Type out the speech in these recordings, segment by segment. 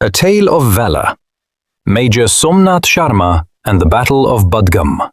A Tale of Valor, Major Somnath Sharma and the Battle of Badgam.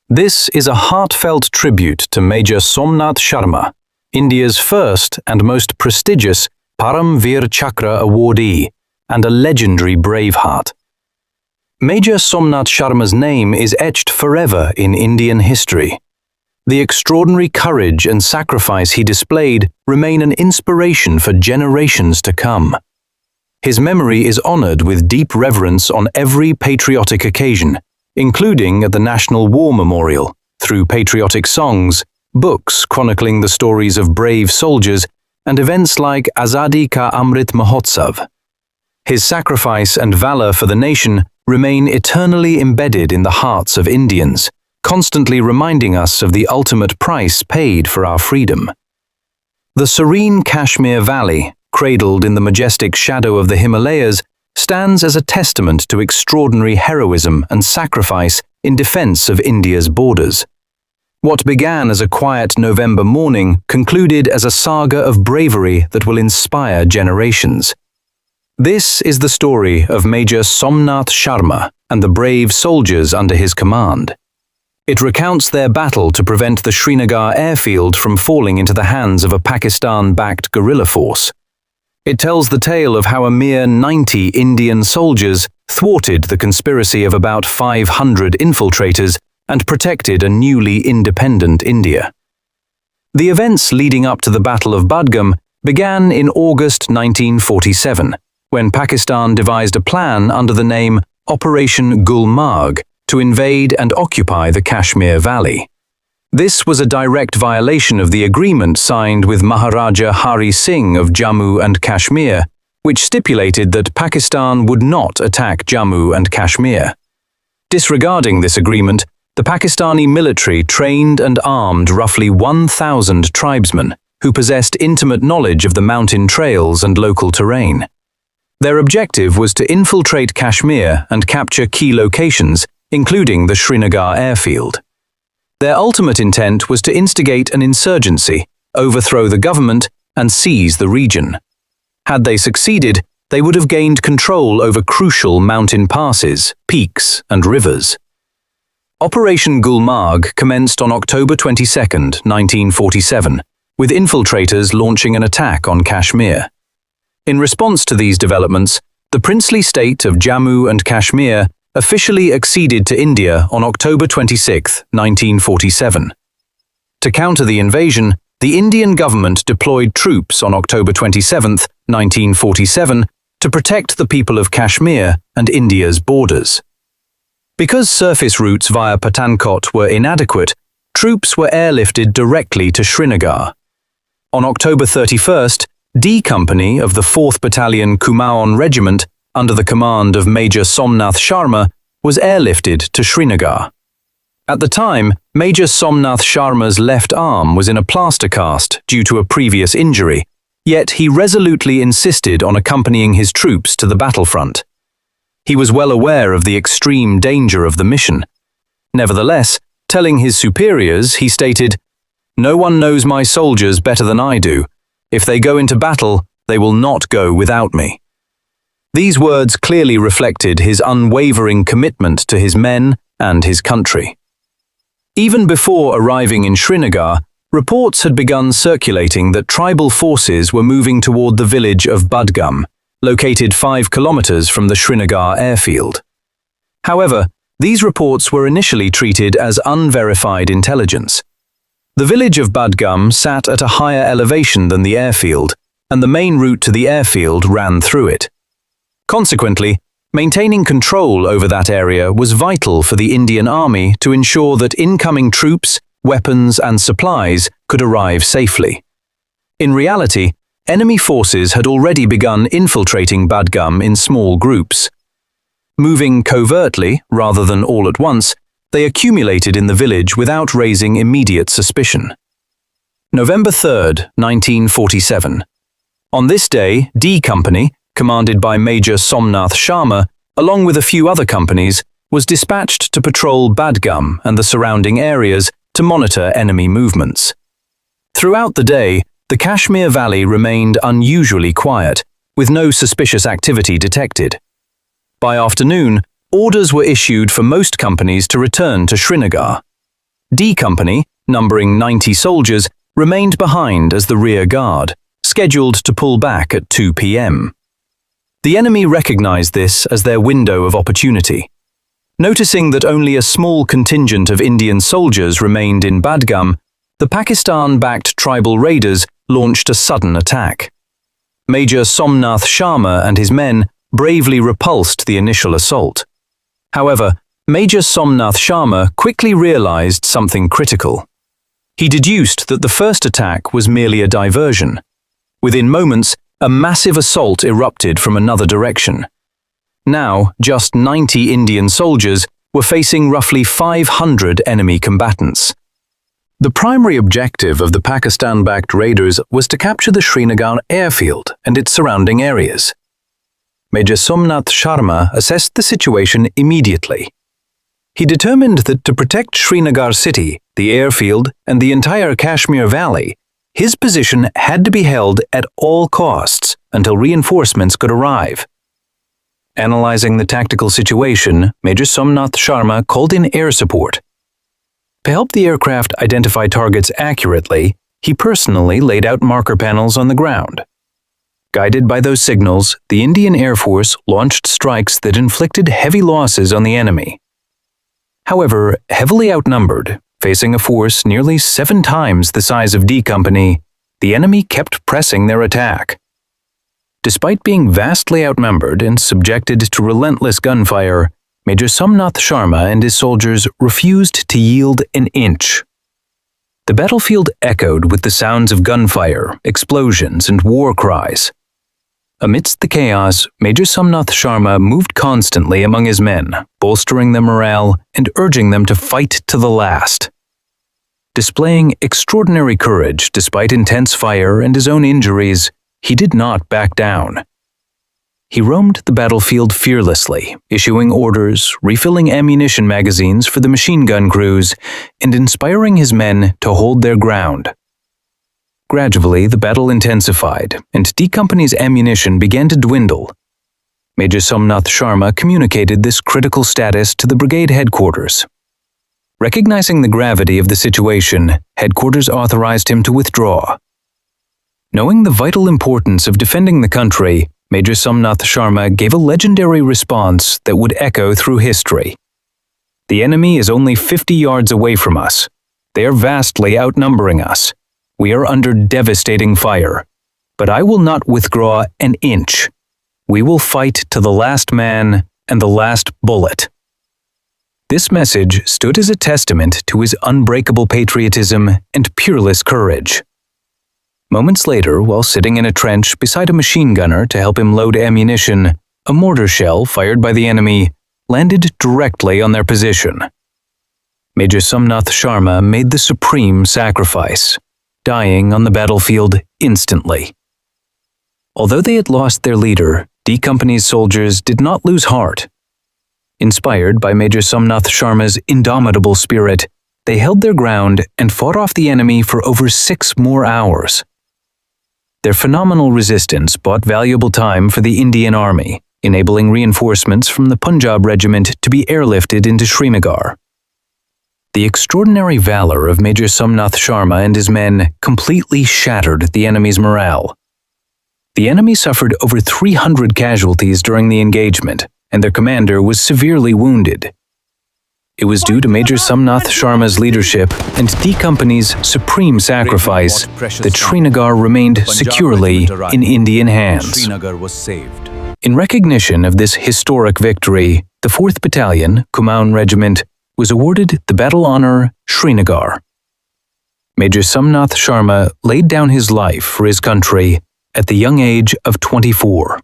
This is a heartfelt tribute to Major Somnath Sharma, India's first and most prestigious Param Veer Chakra awardee and a legendary braveheart. Major Somnath Sharma's name is etched forever in Indian history. The extraordinary courage and sacrifice he displayed remain an inspiration for generations to come. His memory is honored with deep reverence on every patriotic occasion, including at the National War Memorial, through patriotic songs, books chronicling the stories of brave soldiers, and events like Azadi Ka Amrit Mahotsav. His sacrifice and valor for the nation remain eternally embedded in the hearts of Indians, constantly reminding us of the ultimate price paid for our freedom. The serene Kashmir Valley, cradled in the majestic shadow of the Himalayas, stands as a testament to extraordinary heroism and sacrifice in defense of India's borders. What began as a quiet November morning concluded as a saga of bravery that will inspire generations. This is the story of Major Somnath Sharma and the brave soldiers under his command. It recounts their battle to prevent the Srinagar airfield from falling into the hands of a Pakistan-backed guerrilla force. It tells the tale of how a mere 90 Indian soldiers thwarted the conspiracy of about 500 infiltrators and protected a newly independent India. The events leading up to the Battle of Badgam began in August 1947, when Pakistan devised a plan under the name Operation Gulmarg to invade and occupy the Kashmir Valley. This was a direct violation of the agreement signed with Maharaja Hari Singh of Jammu and Kashmir, which stipulated that Pakistan would not attack Jammu and Kashmir. Disregarding this agreement, the Pakistani military trained and armed roughly 1,000 tribesmen who possessed intimate knowledge of the mountain trails and local terrain. Their objective was to infiltrate Kashmir and capture key locations, including the Srinagar airfield. Their ultimate intent was to instigate an insurgency, overthrow the government, and seize the region. Had they succeeded, they would have gained control over crucial mountain passes, peaks, and rivers. Operation Gulmarg commenced on October 22, 1947, with infiltrators launching an attack on Kashmir. In response to these developments, the princely state of Jammu and Kashmir officially acceded to India on October 26, 1947. To counter the invasion, the Indian government deployed troops on October 27, 1947, to protect the people of Kashmir and India's borders. Because surface routes via Pathankot were inadequate, troops were airlifted directly to Srinagar. On October 31st, D Company of the 4th Battalion Kumaon Regiment, under the command of Major Somnath Sharma, was airlifted to Srinagar. At the time, Major Somnath Sharma's left arm was in a plaster cast due to a previous injury, yet he resolutely insisted on accompanying his troops to the battlefront. He was well aware of the extreme danger of the mission. Nevertheless, telling his superiors, he stated, "No one knows my soldiers better than I do. If they go into battle, they will not go without me." These words clearly reflected his unwavering commitment to his men and his country. Even before arriving in Srinagar, reports had begun circulating that tribal forces were moving toward the village of Badgam, located 5 kilometers from the Srinagar airfield. However, these reports were initially treated as unverified intelligence. The village of Badgam sat at a higher elevation than the airfield, and the main route to the airfield ran through it. Consequently, maintaining control over that area was vital for the Indian Army to ensure that incoming troops, weapons, and supplies could arrive safely. In reality, enemy forces had already begun infiltrating Badgam in small groups. Moving covertly, rather than all at once, they accumulated in the village without raising immediate suspicion. November 3, 1947. On this day, D Company, commanded by Major Somnath Sharma, along with a few other companies, was dispatched to patrol Badgam and the surrounding areas to monitor enemy movements. Throughout the day, the Kashmir Valley remained unusually quiet, with no suspicious activity detected. By afternoon, orders were issued for most companies to return to Srinagar. D Company, numbering 90 soldiers, remained behind as the rear guard, scheduled to pull back at 2 p.m. The enemy recognized this as their window of opportunity. Noticing that only a small contingent of Indian soldiers remained in Badgam, the Pakistan-backed tribal raiders launched a sudden attack. Major Somnath Sharma and his men bravely repulsed the initial assault. However, Major Somnath Sharma quickly realized something critical. He deduced that the first attack was merely a diversion. Within moments, a massive assault erupted from another direction. Now, just 90 Indian soldiers were facing roughly 500 enemy combatants. The primary objective of the Pakistan-backed raiders was to capture the Srinagar airfield and its surrounding areas. Major Somnath Sharma assessed the situation immediately. He determined that to protect Srinagar city, the airfield, and the entire Kashmir Valley, his position had to be held at all costs until reinforcements could arrive. Analyzing the tactical situation, Major Somnath Sharma called in air support. To help the aircraft identify targets accurately, he personally laid out marker panels on the ground. Guided by those signals, the Indian Air Force launched strikes that inflicted heavy losses on the enemy. However, heavily outnumbered, facing a force nearly 7 times the size of D Company, the enemy kept pressing their attack. Despite being vastly outnumbered and subjected to relentless gunfire, Major Somnath Sharma and his soldiers refused to yield an inch. The battlefield echoed with the sounds of gunfire, explosions, and war cries. Amidst the chaos, Major Somnath Sharma moved constantly among his men, bolstering their morale and urging them to fight to the last. Displaying extraordinary courage despite intense fire and his own injuries, he did not back down. He roamed the battlefield fearlessly, issuing orders, refilling ammunition magazines for the machine gun crews, and inspiring his men to hold their ground. Gradually, the battle intensified, and D Company's ammunition began to dwindle. Major Somnath Sharma communicated this critical status to the brigade headquarters. Recognizing the gravity of the situation, headquarters authorized him to withdraw. Knowing the vital importance of defending the country, Major Somnath Sharma gave a legendary response that would echo through history. "The enemy is only 50 yards away from us. They are vastly outnumbering us. We are under devastating fire. But I will not withdraw an inch. We will fight to the last man and the last bullet." This message stood as a testament to his unbreakable patriotism and peerless courage. Moments later, while sitting in a trench beside a machine gunner to help him load ammunition, a mortar shell fired by the enemy landed directly on their position. Major Somnath Sharma made the supreme sacrifice, dying on the battlefield instantly. Although they had lost their leader, D Company's soldiers did not lose heart. Inspired by Major Somnath Sharma's indomitable spirit, they held their ground and fought off the enemy for over 6 more hours. Their phenomenal resistance bought valuable time for the Indian Army, enabling reinforcements from the Punjab Regiment to be airlifted into Srinagar. The extraordinary valor of Major Somnath Sharma and his men completely shattered the enemy's morale. The enemy suffered over 300 casualties during the engagement, and their commander was severely wounded. It was due to Major Somnath Sharma's leadership and D Company's supreme sacrifice that Srinagar remained securely in Indian hands. In recognition of this historic victory, the 4th Battalion, Kumaon Regiment, was awarded the Battle Honour Srinagar. Major Somnath Sharma laid down his life for his country at the young age of 24.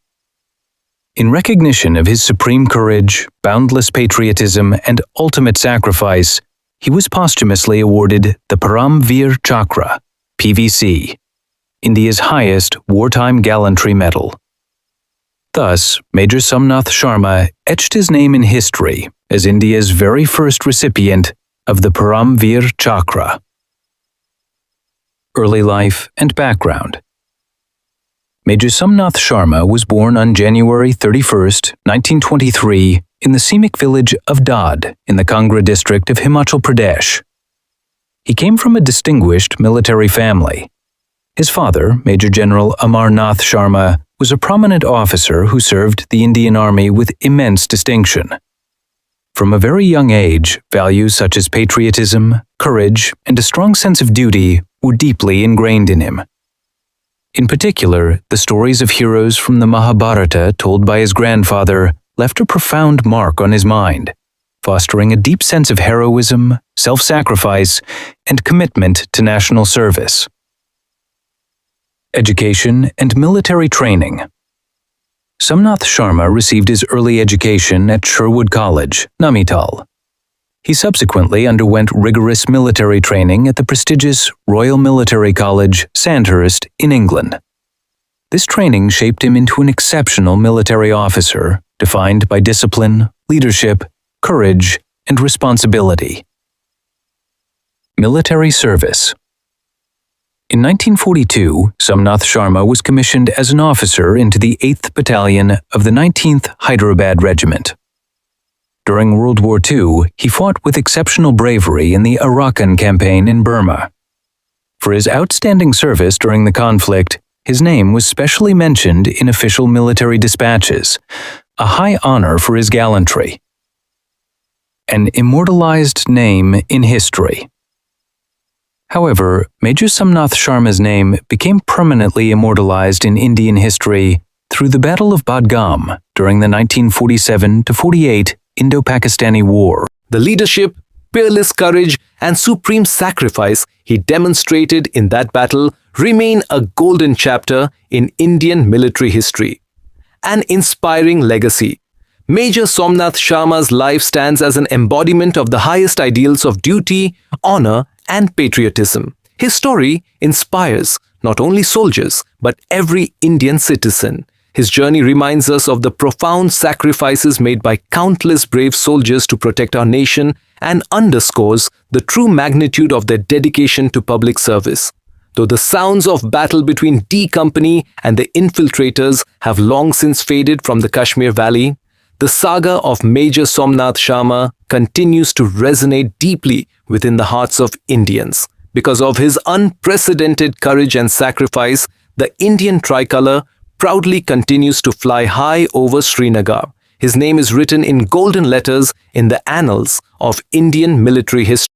In recognition of his supreme courage, boundless patriotism, and ultimate sacrifice, he was posthumously awarded the Param Veer Chakra, PVC, India's highest wartime gallantry medal. Thus, Major Somnath Sharma etched his name in history as India's very first recipient of the Param Veer Chakra. Early life and background. Major Somnath Sharma was born on January 31, 1923, in the scenic village of Dad in the Kangra district of Himachal Pradesh. He came from a distinguished military family. His father, Major General Amarnath Sharma, was a prominent officer who served the Indian Army with immense distinction. From a very young age, values such as patriotism, courage, and a strong sense of duty were deeply ingrained in him. In particular, the stories of heroes from the Mahabharata told by his grandfather left a profound mark on his mind, fostering a deep sense of heroism, self-sacrifice, and commitment to national service. Education and military training. Somnath Sharma received his early education at Sherwood College, Nainital. He subsequently underwent rigorous military training at the prestigious Royal Military College, Sandhurst, in England. This training shaped him into an exceptional military officer, defined by discipline, leadership, courage, and responsibility. Military service. In 1942, Somnath Sharma was commissioned as an officer into the 8th Battalion of the 19th Hyderabad Regiment. During World War II, he fought with exceptional bravery in the Arakan campaign in Burma. For his outstanding service during the conflict, his name was specially mentioned in official military dispatches, a high honor for his gallantry. An immortalized name in history. However, Major Somnath Sharma's name became permanently immortalized in Indian history through the Battle of Badgam during the 1947-48 Indo-Pakistani War. The leadership, peerless courage, and supreme sacrifice he demonstrated in that battle remain a golden chapter in Indian military history. An inspiring legacy. Major Somnath Sharma's life stands as an embodiment of the highest ideals of duty, honor, and patriotism. His story inspires not only soldiers, but every Indian citizen. His journey reminds us of the profound sacrifices made by countless brave soldiers to protect our nation and underscores the true magnitude of their dedication to public service. Though the sounds of battle between D Company and the infiltrators have long since faded from the Kashmir Valley, the saga of Major Somnath Sharma continues to resonate deeply within the hearts of Indians. Because of his unprecedented courage and sacrifice, the Indian tricolor proudly continues to fly high over Srinagar. His name is written in golden letters in the annals of Indian military history.